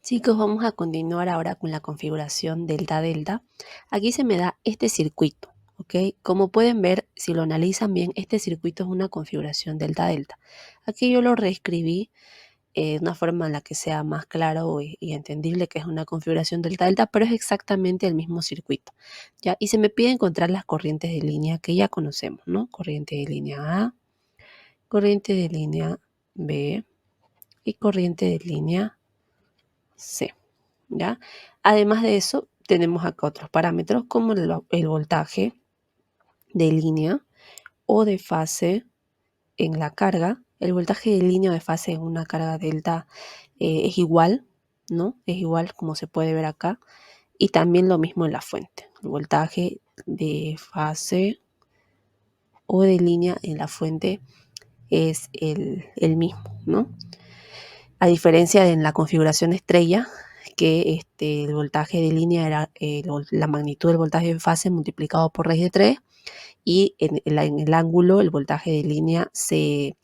Chicos, vamos a continuar ahora con la configuración delta-delta. Aquí se me da este circuito, ¿ok? Como pueden ver, si lo analizan bien, este circuito es una configuración delta-delta. Aquí yo lo reescribí de una forma en la que sea más claro y entendible que es una configuración delta-delta, pero es exactamente el mismo circuito, ¿ya? Y se me pide encontrar las corrientes de línea que ya conocemos, ¿no? Corriente de línea A, corriente de línea B y corriente de línea C. ¿Ya? Además de eso, tenemos acá otros parámetros como el voltaje de línea o de fase en la carga. El voltaje de línea o de fase en una carga delta es igual, ¿no? Es igual como se puede ver acá. Y también lo mismo en la fuente. El voltaje de fase o de línea en la fuente es el mismo, ¿no? A diferencia de en la configuración estrella, que el voltaje de línea era la magnitud del voltaje de fase multiplicado por raíz de 3 y en el ángulo el voltaje de línea se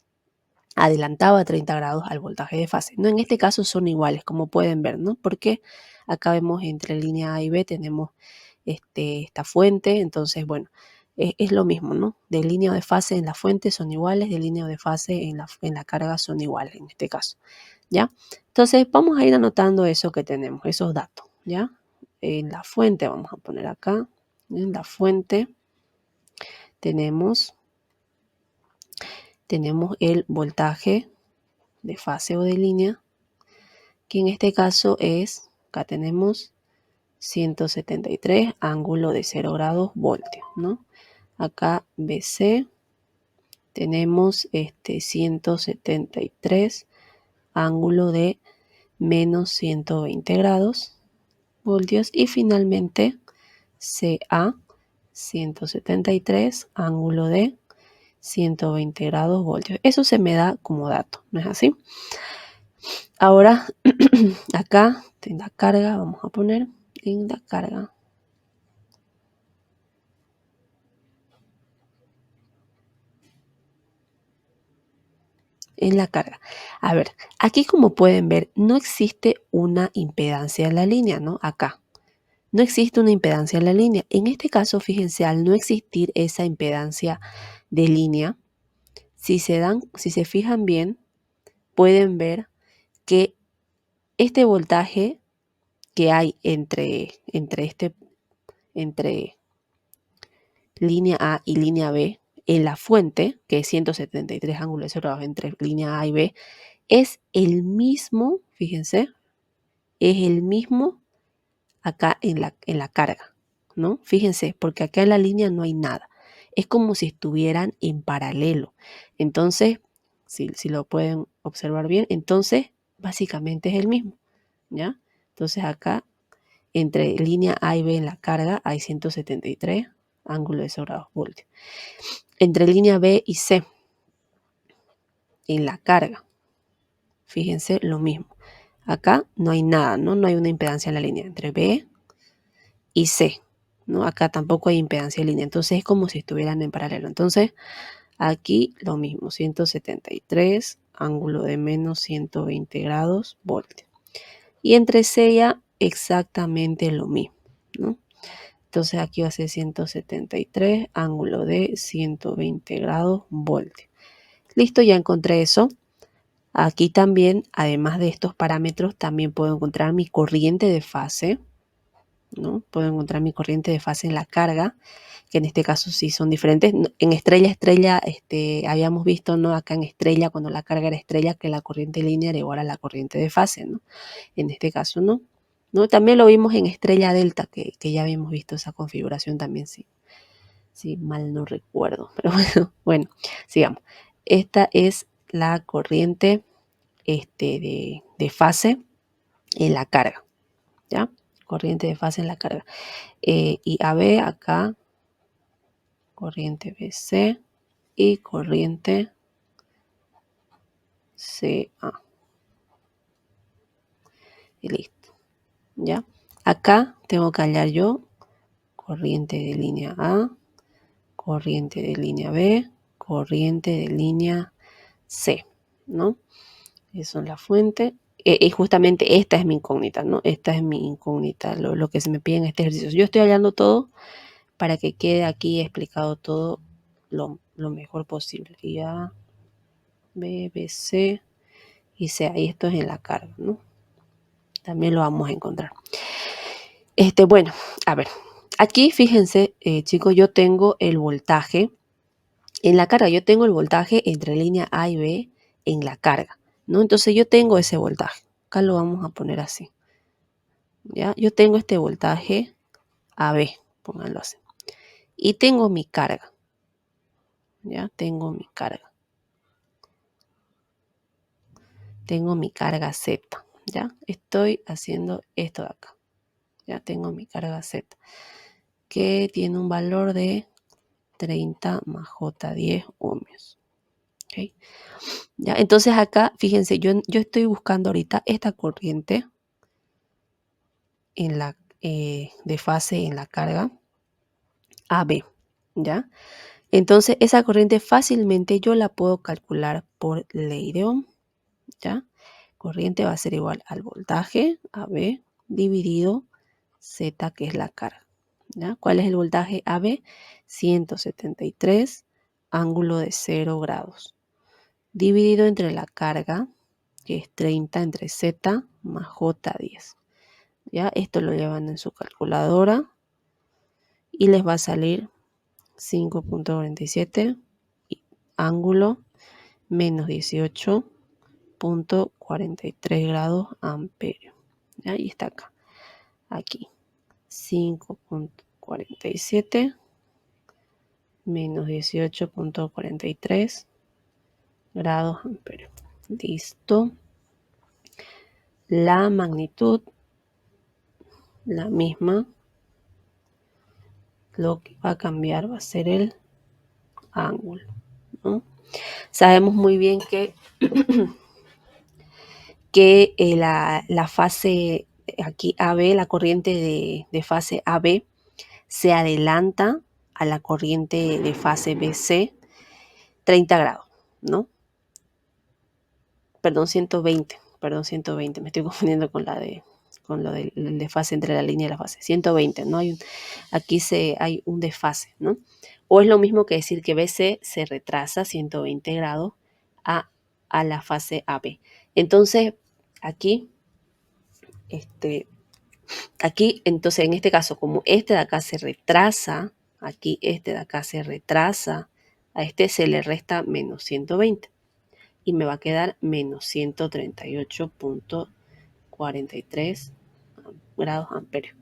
adelantaba 30 grados al voltaje de fase. No, en este caso son iguales, como pueden ver, ¿no? Porque acá vemos entre línea A y B tenemos esta fuente, entonces, bueno, es lo mismo, ¿no? De línea o de fase en la fuente son iguales, de línea o de fase en la carga son iguales en este caso, ¿ya? Entonces, vamos a ir anotando eso que tenemos, esos datos, ¿ya? En la fuente, vamos a poner acá, en la fuente tenemos el voltaje de fase o de línea, que en este caso es, acá tenemos 173 ángulo de 0 grados voltios, ¿no? Acá BC tenemos 173 ángulo de menos 120 grados voltios y finalmente CA 173 ángulo de 120 grados voltios. Eso se me da como dato, ¿no es así? Ahora, acá en la carga, vamos a poner en la carga. En la carga. A ver, aquí como pueden ver, no existe una impedancia en la línea, ¿no? Acá. No existe una impedancia en la línea. En este caso, fíjense, al no existir esa impedancia de línea, si se fijan bien, pueden ver que este voltaje que hay entre línea A y línea B en la fuente, que es 173 ángulos de 0 grados entre línea A y B, es el mismo, fíjense, es el mismo acá en la carga, ¿no? Fíjense, porque acá en la línea no hay nada. Es como si estuvieran en paralelo. Entonces, si lo pueden observar bien, entonces básicamente es el mismo, ¿ya? Entonces acá, entre línea A y B en la carga, hay 173 ángulos de 0 grados voltios. Entre línea B y C en la carga, fíjense lo mismo. Acá no hay nada, ¿no? No hay una impedancia en la línea entre B y C, ¿no? Acá tampoco hay impedancia en línea, entonces es como si estuvieran en paralelo. Entonces, aquí lo mismo, 173, ángulo de menos 120 grados voltios. Y entre C y A, exactamente lo mismo, ¿no? Entonces aquí va a ser 173, ángulo de 120 grados voltios. Listo, ya encontré eso. Aquí también, además de estos parámetros, también puedo encontrar mi corriente de fase, ¿no? Puedo encontrar mi corriente de fase en la carga, que en este caso sí son diferentes. En estrella, habíamos visto, ¿no? Acá en estrella, cuando la carga era estrella, que la corriente lineal era igual a la corriente de fase, ¿no? En este caso no. ¿No? También lo vimos en estrella delta, que ya habíamos visto esa configuración también, sí. Sí, mal no recuerdo, pero bueno, sigamos. Esta es la corriente de fase en la carga, ¿ya? Corriente de fase en la carga. Y AB acá, corriente BC y corriente CA. Y listo, ¿ya? Acá tengo que hallar yo corriente de línea A, corriente de línea B, corriente de línea C, ¿no? Eso es la fuente Y justamente esta es mi incógnita, ¿no? Esta es mi incógnita, lo que se me pide en este ejercicio. Yo estoy hallando todo para que quede aquí explicado todo lo mejor posible. Y A, B, B, C y C. Ahí esto es en la carga, ¿no? También lo vamos a encontrar. Bueno, a ver. Aquí, fíjense, chicos, yo tengo el voltaje. En la carga yo tengo el voltaje entre línea A y B en la carga, ¿no? Entonces yo tengo ese voltaje. Acá lo vamos a poner así. ¿Ya? Yo tengo este voltaje AB, pónganlo así. Y tengo mi carga. ¿Ya? Tengo mi carga. Tengo mi carga Z. ¿Ya? Estoy haciendo esto de acá. Ya tengo mi carga Z, que tiene un valor de 30 más J10 ohmios. ¿Okay? ¿Ya? Entonces acá, fíjense, yo estoy buscando ahorita esta corriente en la, de fase en la carga AB. ¿Ya? Entonces esa corriente fácilmente yo la puedo calcular por ley de Ohm. ¿Ya? Corriente va a ser igual al voltaje AB dividido Z, que es la carga. ¿Ya? ¿Cuál es el voltaje AB? 173, ángulo de 0 grados. Dividido entre la carga, que es 30 entre Z más J10. ¿Ya? Esto lo llevan en su calculadora y les va a salir 5.47 ángulo menos 18.43 grados amperios. ¿Ya? Y está acá. Aquí. 5.47 menos 18.43 grados amperios. Listo. La magnitud, la misma. Lo que va a cambiar va a ser el ángulo, ¿no? Sabemos muy bien que, la fase aquí AB, la corriente de fase AB, se adelanta a la corriente de fase BC 30 grados, ¿no? Perdón, 120, me estoy confundiendo con lo del desfase entre la línea y la fase. 120, ¿no? Aquí hay un desfase, ¿no? O es lo mismo que decir que BC se retrasa 120 grados a la fase AB. Entonces, aquí, entonces en este caso, como este de acá se retrasa, aquí este de acá se retrasa, a este se le resta menos 120 y me va a quedar menos 138.43 grados amperios,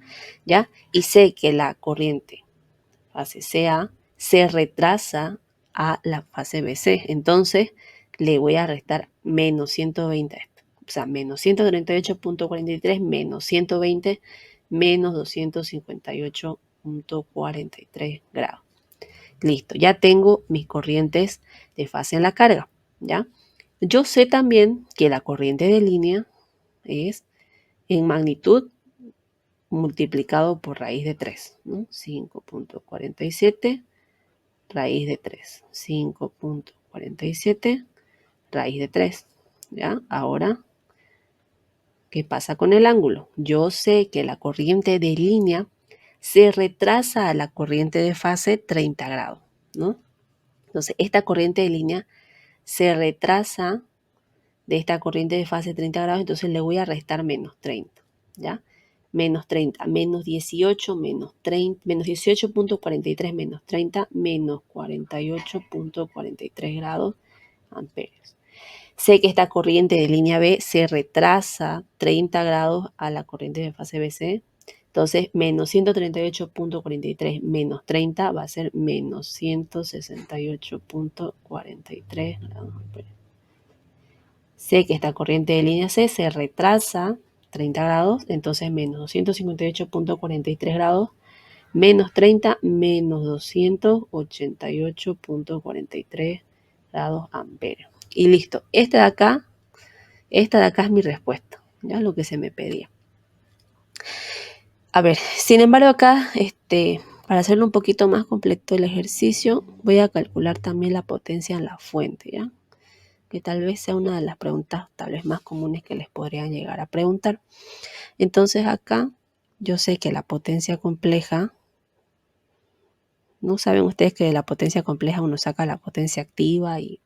¿ya? Y sé que la corriente fase CA se retrasa a la fase BC, entonces le voy a restar menos 120 a esto. O sea, menos 138.43 menos 120 menos 258.43 grados. Listo, ya tengo mis corrientes de fase en la carga, ¿ya? Yo sé también que la corriente de línea es en magnitud multiplicado por raíz de 3, ¿no? 5.47 raíz de 3. 5.47 raíz de 3. ¿Ya? Ahora, ¿qué pasa con el ángulo? Yo sé que la corriente de línea se retrasa a la corriente de fase 30 grados, ¿no? Entonces, esta corriente de línea se retrasa de esta corriente de fase 30 grados, entonces le voy a restar menos 30, ¿ya? Menos 30, menos 18, menos 30, menos 18.43 menos 30, menos 48.43 grados amperios. Sé que esta corriente de línea B se retrasa 30 grados a la corriente de fase BC. Entonces, menos 138.43 menos 30 va a ser menos 168.43 grados amperios. Sé que esta corriente de línea C se retrasa 30 grados, entonces menos 258.43 grados, menos 30, menos 288.43 grados amperios. Y listo, esta de acá es mi respuesta, ya lo que se me pedía. A ver, sin embargo acá, para hacerlo un poquito más completo el ejercicio, voy a calcular también la potencia en la fuente, ¿ya? que tal vez sea una de las preguntas tal vez más comunes que les podrían llegar a preguntar. Entonces acá yo sé que la potencia compleja, ¿no saben ustedes que de la potencia compleja uno saca la potencia activa y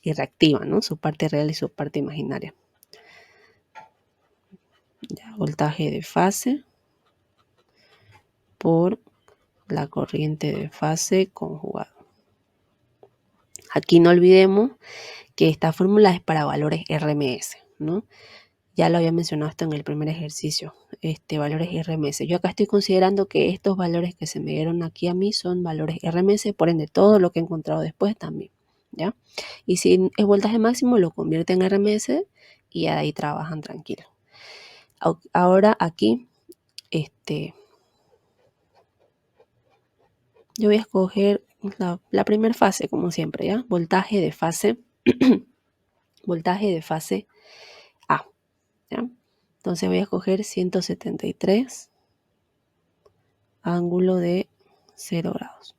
reactiva, ¿no? Su parte real y su parte imaginaria. Ya, voltaje de fase por la corriente de fase conjugada. Aquí no olvidemos que esta fórmula es para valores RMS, ¿no? Ya lo había mencionado esto en el primer ejercicio, valores RMS. Yo acá estoy considerando que estos valores que se me dieron aquí a mí son valores RMS, por ende todo lo que he encontrado después también, ¿ya? Y si es voltaje máximo, lo convierte en RMS y ahí trabajan tranquilos. Ahora aquí, yo voy a escoger la primera fase, como siempre, ¿ya? Voltaje de fase, voltaje de fase A, ¿ya? Entonces voy a escoger 173, ángulo de 0 grados,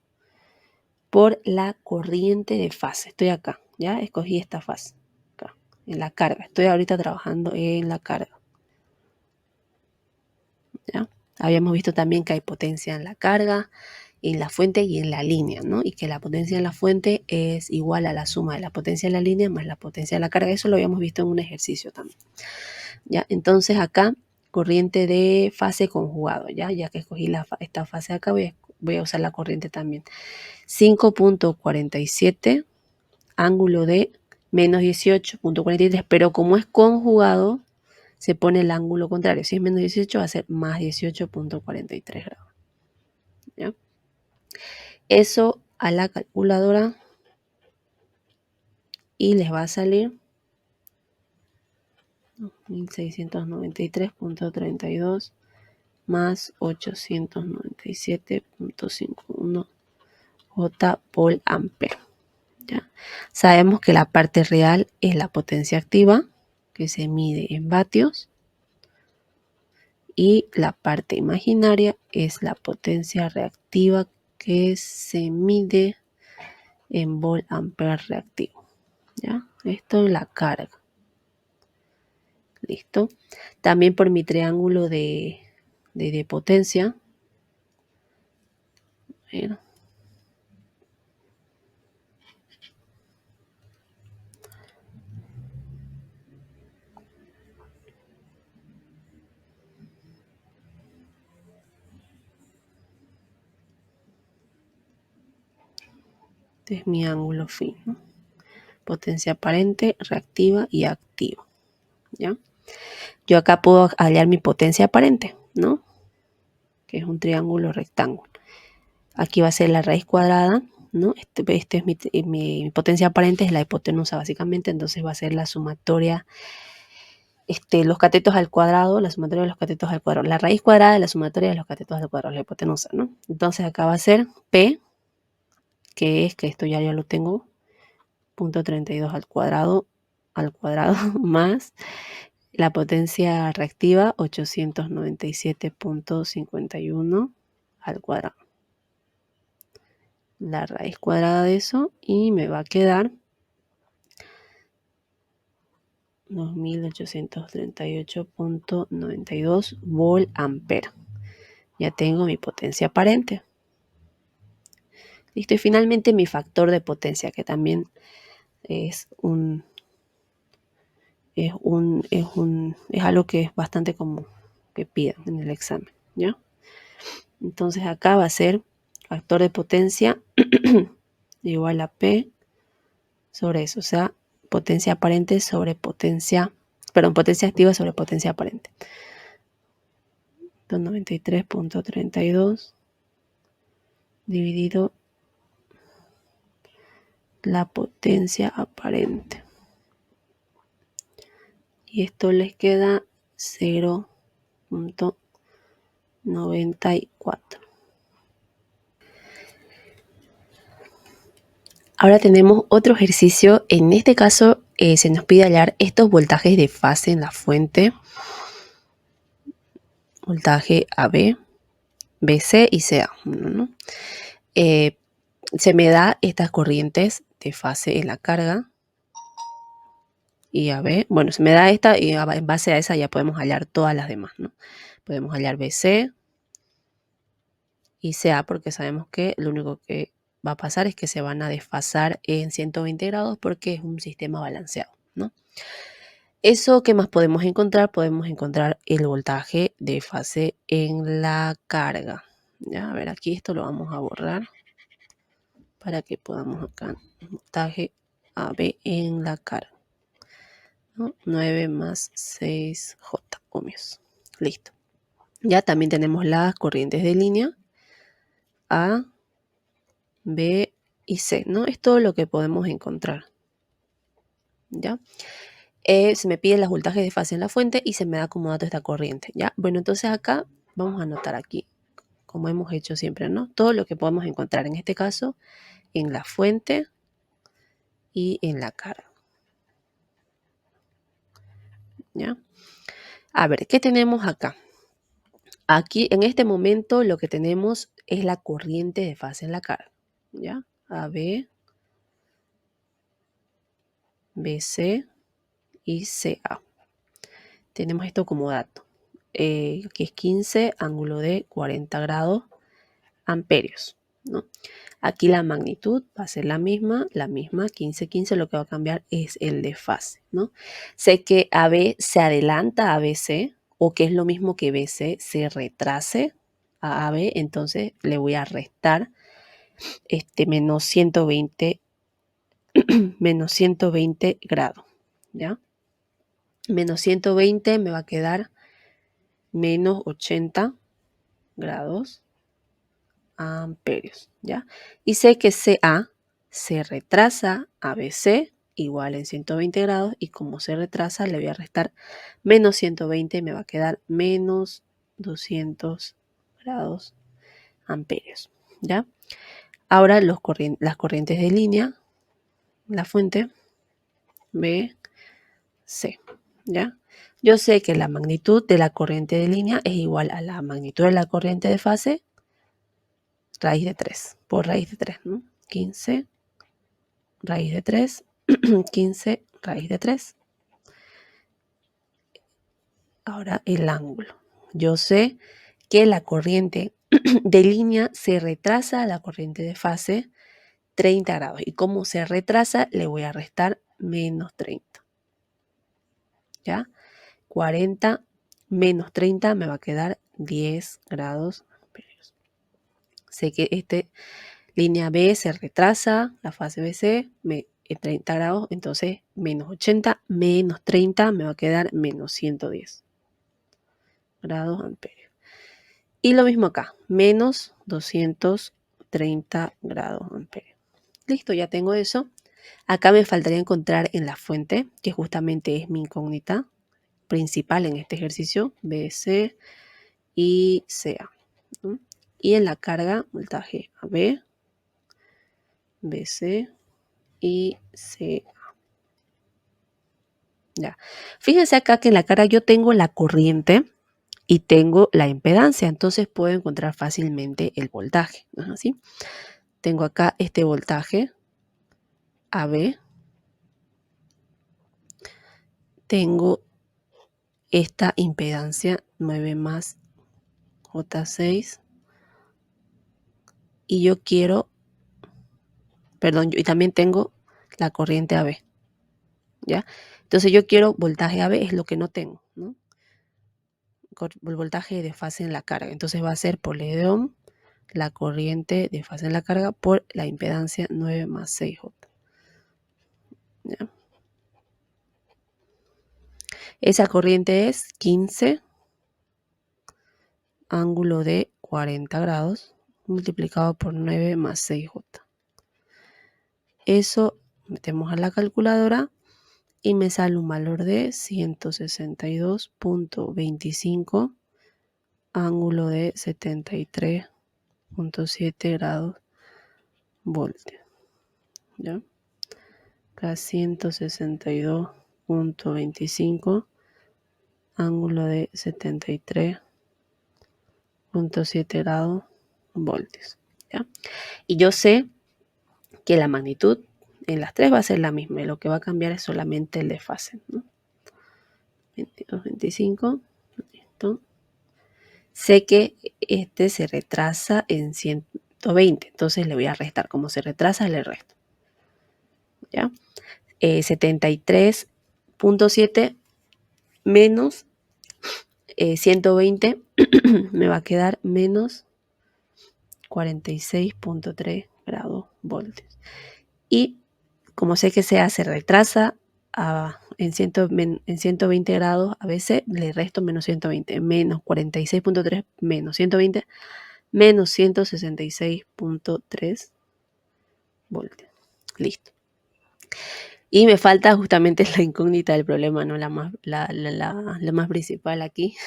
por la corriente de fase. Estoy acá, ¿ya? Escogí esta fase, acá, en la carga. Estoy ahorita trabajando en la carga, ¿ya? Habíamos visto también que hay potencia en la carga, en la fuente y en la línea, ¿no? Y que la potencia en la fuente es igual a la suma de la potencia de la línea más la potencia de la carga. Eso lo habíamos visto en un ejercicio también, ¿ya? Entonces acá, corriente de fase conjugado, ¿ya? Ya que escogí esta fase de acá, voy a usar la corriente también. 5.47, ángulo de menos 18.43, pero como es conjugado, se pone el ángulo contrario. Si es menos 18, va a ser más 18.43 grados, ¿ya? Eso a la calculadora y les va a salir 1693.32 más 897.51 J por ampere, ¿ya? Sabemos que la parte real es la potencia activa, que se mide en vatios, y la parte imaginaria es la potencia reactiva, que se mide en volt ampere reactivo, ¿ya? Esto en la carga. Listo. También por mi triángulo de potencia. Bueno, este es mi ángulo fin, ¿no? Potencia aparente, reactiva y activa, ¿ya? Yo acá puedo hallar mi potencia aparente, ¿no? Que es un triángulo rectángulo. Aquí va a ser la raíz cuadrada, ¿no? Este es mi potencia aparente, es la hipotenusa básicamente, entonces va a ser la sumatoria, los catetos al cuadrado, la sumatoria de los catetos al cuadrado, la raíz cuadrada de la sumatoria de los catetos al cuadrado, la hipotenusa, ¿no? Entonces acá va a ser P, que es que esto ya lo tengo, 0.32 al cuadrado, más la potencia reactiva 897.51 al cuadrado. La raíz cuadrada de eso y me va a quedar 2838.92 volt ampere. Ya tengo mi potencia aparente. Listo, y finalmente mi factor de potencia, que también es algo que es bastante común que pidan en el examen, ¿ya? Entonces acá va a ser factor de potencia igual a P sobre eso, o sea, potencia aparente sobre potencia activa sobre potencia aparente. 93.32 dividido la potencia aparente. Y esto les queda 0.94. Ahora tenemos otro ejercicio. En este caso se nos pide hallar estos voltajes de fase en la fuente. Voltaje AB, BC y CA, ¿no? Se me da estas corrientes de fase en la carga y AB. Bueno, se me da esta y en base a esa ya podemos hallar todas las demás, ¿no? Podemos hallar BC y CA porque sabemos que lo único que va a pasar es que se van a desfasar en 120 grados porque es un sistema balanceado, ¿no? Eso, ¿qué más podemos encontrar? Podemos encontrar el voltaje de fase en la carga. Ya, a ver, aquí esto lo vamos a borrar para que podamos acá, voltaje AB en la carga, ¿no? 9 más 6J ohmios. Listo. Ya también tenemos las corrientes de línea A, B y C, ¿no? Es todo lo que podemos encontrar. ¿Ya? Se me piden los voltajes de fase en la fuente y se me da como dato esta corriente, ¿ya? Bueno, entonces acá vamos a anotar aquí, como hemos hecho siempre, ¿no? Todo lo que podemos encontrar, en este caso, en la fuente y en la carga, ¿ya? A ver, ¿qué tenemos acá? Aquí, en este momento, lo que tenemos es la corriente de fase en la carga, ¿ya? AB, BC y CA. Tenemos esto como dato, que es 15, ángulo de 40 grados, amperios, ¿no? Aquí la magnitud va a ser la misma, 15, 15, lo que va a cambiar es el de fase, ¿no? Sé que AB se adelanta a BC, o que es lo mismo que BC se retrase a AB, entonces le voy a restar menos 120, menos 120 grados, ¿ya? Menos 120 me va a quedar menos 80 grados amperios, ¿ya? Y sé que CA se retrasa a BC igual en 120 grados y como se retrasa le voy a restar menos 120 y me va a quedar menos 200 grados amperios, ¿ya? Ahora las corrientes de línea, la fuente B, C, ¿ya? Yo sé que la magnitud de la corriente de línea es igual a la magnitud de la corriente de fase raíz de 3, por raíz de 3, ¿no? 15 raíz de 3, 15 raíz de 3. Ahora el ángulo. Yo sé que la corriente de línea se retrasa a la corriente de fase 30 grados. Y como se retrasa, le voy a restar menos 30. ¿Ya? 40 menos 30 me va a quedar 10 grados amperios. Sé que línea B se retrasa, la fase BC, 30 grados, entonces menos 80 menos 30 me va a quedar menos 110 grados amperios. Y lo mismo acá, menos 230 grados amperios. Listo, ya tengo eso. Acá me faltaría encontrar en la fuente, que justamente es mi incógnita principal en este ejercicio, BC y CA, ¿no? Y en la carga, voltaje AB, BC y CA. Ya. Fíjense acá que en la carga yo tengo la corriente y tengo la impedancia, entonces puedo encontrar fácilmente el voltaje, ¿no es así? Tengo acá este voltaje AB, tengo esta impedancia 9 más J6 y yo quiero, perdón, y también tengo la corriente AB, ¿ya? Entonces yo quiero voltaje AB, es lo que no tengo, ¿no? El voltaje de fase en la carga, entonces va a ser por ley de Ohm la corriente de fase en la carga por la impedancia 9 más 6J, ¿ya? Esa corriente es 15 ángulo de 40 grados multiplicado por 9 más 6J. Eso metemos a la calculadora y me sale un valor de 162.25 ángulo de 73.7 grados voltios, ¿ya? Acá 162.25 ángulo de 73.7 grados voltios, ¿ya? Y yo sé que la magnitud En las tres va a ser la misma y lo que va a cambiar es solamente el desfase, ¿no? 22, 25, listo. Sé que este se retrasa en 120, entonces le voy a restar. Como se retrasa, le resto. ¿Ya? 73.7 menos 120 me va a quedar menos 46.3 grados voltios. Y como sé que se retrasa en 120 grados, a veces le resto menos 120, menos 46.3 menos 120, menos 166.3 voltios. Listo. Y me falta justamente la incógnita del problema, ¿no? La más principal aquí.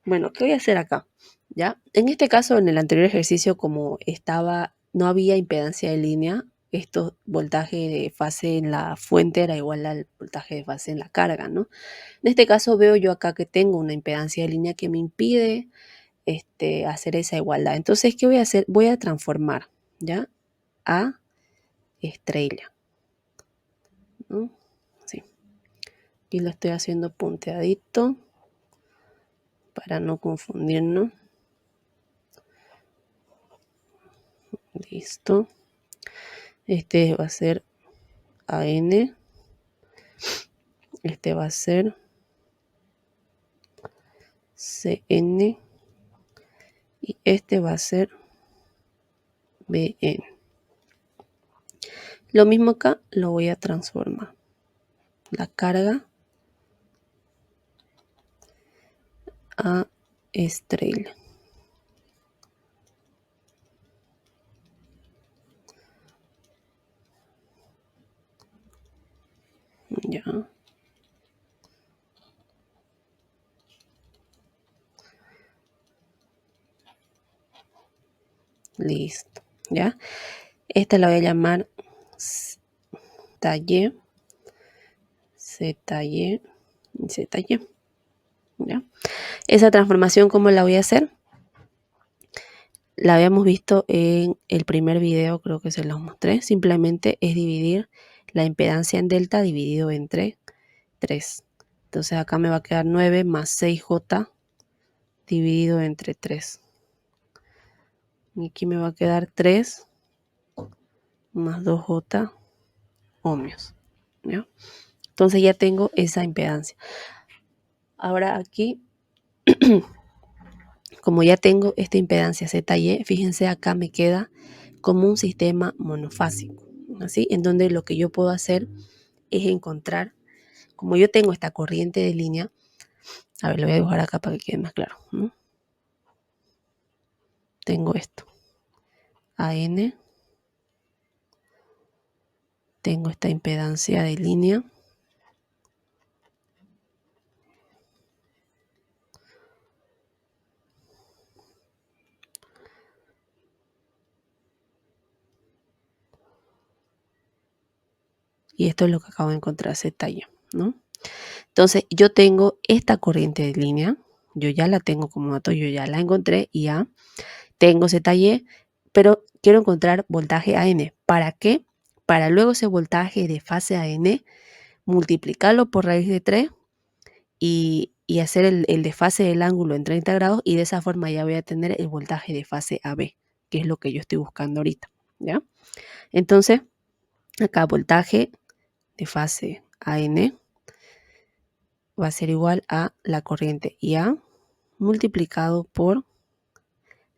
Bueno, ¿qué voy a hacer acá? ¿Ya? En este caso, en el anterior ejercicio, como no había impedancia de línea, estos voltaje de fase en la fuente era igual al voltaje de fase en la carga, ¿no? En este caso veo yo acá que tengo una impedancia de línea que me impide hacer esa igualdad. Entonces, ¿qué voy a hacer? Voy a transformar, ¿ya? A estrella, ¿no? Sí. Y lo estoy haciendo punteadito para no confundirnos. Listo. Este va a ser AN. Este va a ser CN. Y este va a ser BN. Lo mismo acá, lo voy a transformar. La carga a estrella. Ya. Listo. ¿Ya? Esta la voy a llamar ZY, ZY, ZY. ¿Ya? Esa transformación, ¿cómo la voy a hacer? La habíamos visto en el primer video, creo que se los mostré. Simplemente es dividir la impedancia en delta dividido entre 3. Entonces acá me va a quedar 9 más 6J dividido entre 3. Y aquí me va a quedar 3 más 2J ohmios. ¿Ya? Entonces ya tengo esa impedancia. Ahora aquí, como ya tengo esta impedancia ZY, fíjense acá me queda como un sistema monofásico, ¿así? En donde lo que yo puedo hacer es encontrar, como yo tengo esta corriente de línea, a ver, lo voy a dibujar acá para que quede más claro, ¿no? Tengo esto, AN, tengo esta impedancia de línea, y esto es lo que acabo de encontrar, ZY, ¿no? Entonces yo tengo esta corriente de línea, yo ya la tengo como dato, yo ya la encontré y ya tengo ZY, pero quiero encontrar voltaje AN. ¿Para qué? Para luego ese voltaje de fase AN multiplicarlo por raíz de 3 y hacer el desfase del ángulo en 30 grados, y de esa forma ya voy a tener el voltaje de fase AB, que es lo que yo estoy buscando ahorita, ¿ya? Entonces, acá voltaje de fase AN va a ser igual a la corriente IA multiplicado por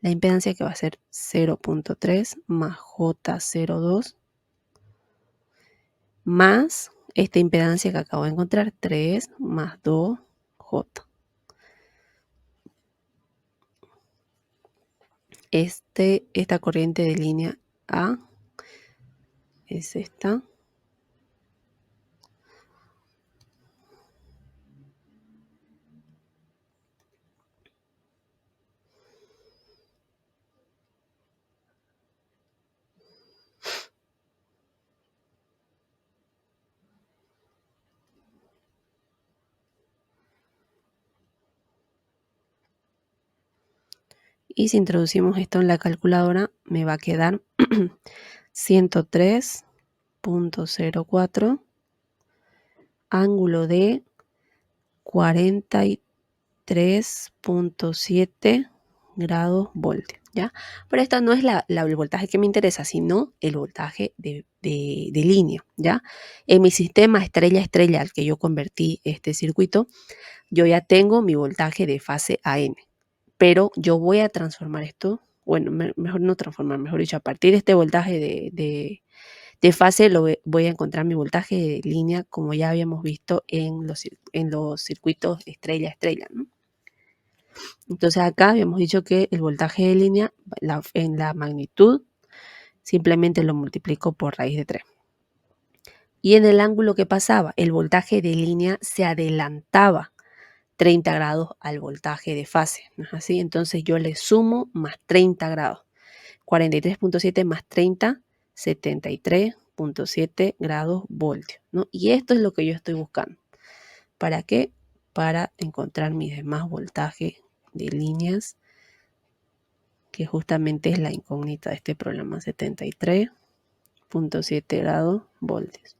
la impedancia, que va a ser 0.3 más J02 más esta impedancia que acabo de encontrar, 3 más 2J. Esta corriente de línea A es esta. Y si introducimos esto en la calculadora, me va a quedar 103 43.04, ángulo de 43.7 grados voltios, ¿ya? Pero esta no es el voltaje que me interesa, sino el voltaje de línea, ¿ya? En mi sistema estrella-estrella al que yo convertí este circuito, yo ya tengo mi voltaje de fase AM, pero yo voy a transformar esto, bueno, mejor no transformar, mejor dicho, a partir de este voltaje de fase voy a encontrar mi voltaje de línea como ya habíamos visto en los circuitos estrella-estrella, ¿no? Entonces acá habíamos dicho que el voltaje de línea en la magnitud simplemente lo multiplico por raíz de 3. Y en el ángulo que pasaba, el voltaje de línea se adelantaba 30 grados al voltaje de fase, ¿no es así? Entonces yo le sumo más 30 grados. 43.7 más 30, 73.7 grados voltios, ¿no? Y esto es lo que yo estoy buscando. ¿Para qué? Para encontrar mis demás voltajes de líneas, que justamente es la incógnita de este problema, 73.7 grados voltios.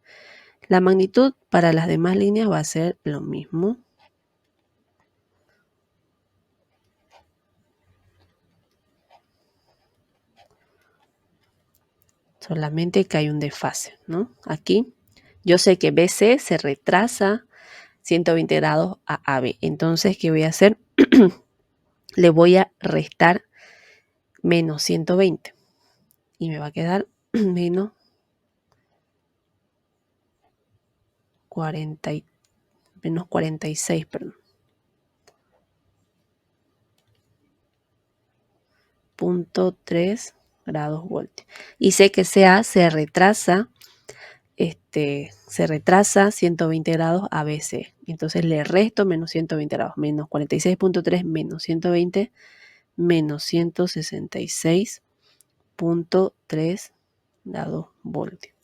La magnitud para las demás líneas va a ser lo mismo. Solamente que hay un desfase, ¿no? Aquí yo sé que BC se retrasa 120 grados a AB. Entonces, ¿qué voy a hacer? Le voy a restar menos 120 y me va a quedar menos 46, perdón. .3 grados voltios. Y sé que CA se retrasa 120 grados a BC. Entonces le resto menos 120 grados, menos 46.3 menos 120, menos 166.3 grados voltios.